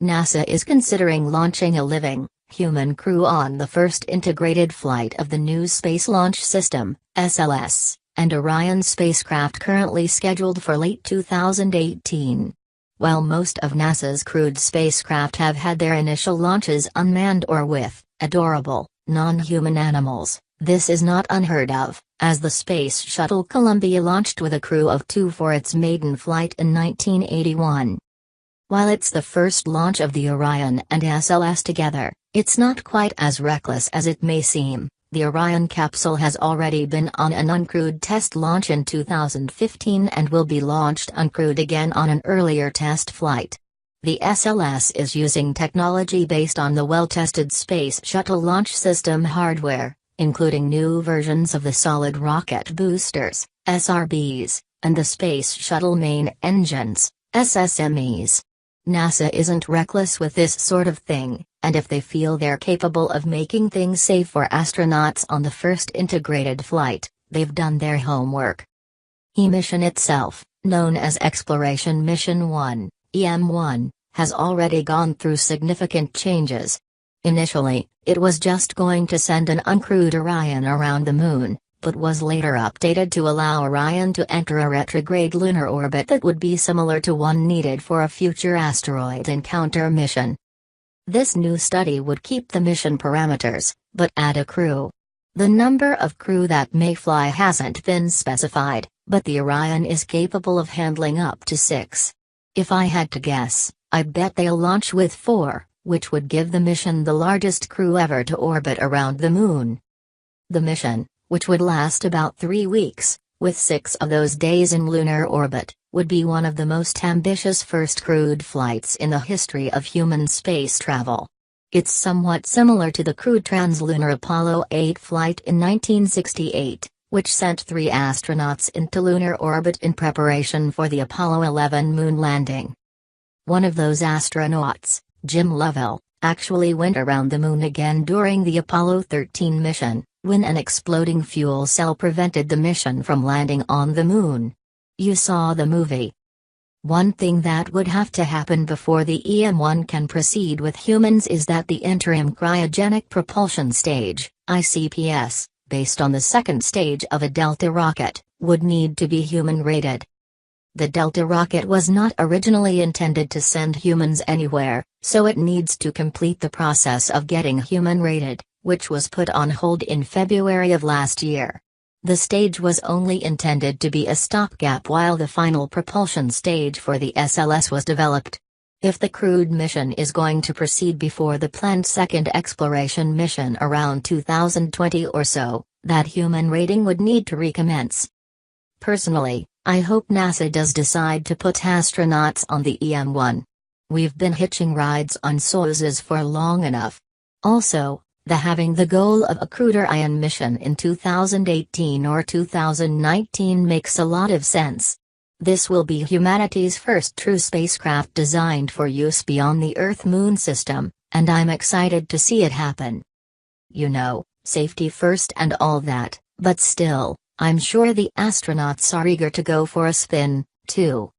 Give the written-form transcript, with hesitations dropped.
NASA is considering launching a living, human crew on the first integrated flight of the new Space Launch System, SLS, and Orion spacecraft currently scheduled for late 2018. While most of NASA's crewed spacecraft have had their initial launches unmanned or with adorable, non-human animals, this is not unheard of, as the Space Shuttle Columbia launched with a crew of 2 for its maiden flight in 1981. While it's the first launch of the Orion and SLS together, it's not quite as reckless as it may seem. The Orion capsule has already been on an uncrewed test launch in 2015 and will be launched uncrewed again on an earlier test flight. The SLS is using technology based on the well-tested Space Shuttle Launch System hardware, including new versions of the solid rocket boosters, SRBs, and the Space Shuttle main engines, SSMEs. NASA isn't reckless with this sort of thing, and if they feel they're capable of making things safe for astronauts on the first integrated flight, they've done their homework. The mission itself, known as Exploration Mission 1, EM1, has already gone through significant changes. Initially, it was just going to send an uncrewed Orion around the Moon, but was later updated to allow Orion to enter a retrograde lunar orbit that would be similar to one needed for a future asteroid encounter mission. This new study would keep the mission parameters, but add a crew. The number of crew that may fly hasn't been specified, but the Orion is capable of handling up to 6. If I had to guess, I bet they'll launch with 4, which would give the mission the largest crew ever to orbit around the Moon. The mission, which would last about 3 weeks, with 6 of those days in lunar orbit, would be one of the most ambitious first crewed flights in the history of human space travel. It's somewhat similar to the crewed translunar Apollo 8 flight in 1968, which sent 3 astronauts into lunar orbit in preparation for the Apollo 11 moon landing. One of those astronauts, Jim Lovell, actually went around the Moon again during the Apollo 13 mission, when an exploding fuel cell prevented the mission from landing on the Moon. You saw the movie. One thing that would have to happen before the EM1 can proceed with humans is that the interim cryogenic propulsion stage, ICPS, based on the second stage of a Delta rocket, would need to be human-rated. The Delta rocket was not originally intended to send humans anywhere, so it needs to complete the process of getting human-rated, which was put on hold in February of last year. The stage was only intended to be a stopgap while the final propulsion stage for the SLS was developed. If the crewed mission is going to proceed before the planned second exploration mission around 2020 or so, that human rating would need to recommence. Personally, I hope NASA does decide to put astronauts on the EM1. We've been hitching rides on Soyuzes for long enough. Also, having the goal of a crewed Orion mission in 2018 or 2019 makes a lot of sense. This will be humanity's first true spacecraft designed for use beyond the Earth-Moon system, and I'm excited to see it happen. You know, safety first and all that, but still, I'm sure the astronauts are eager to go for a spin, too.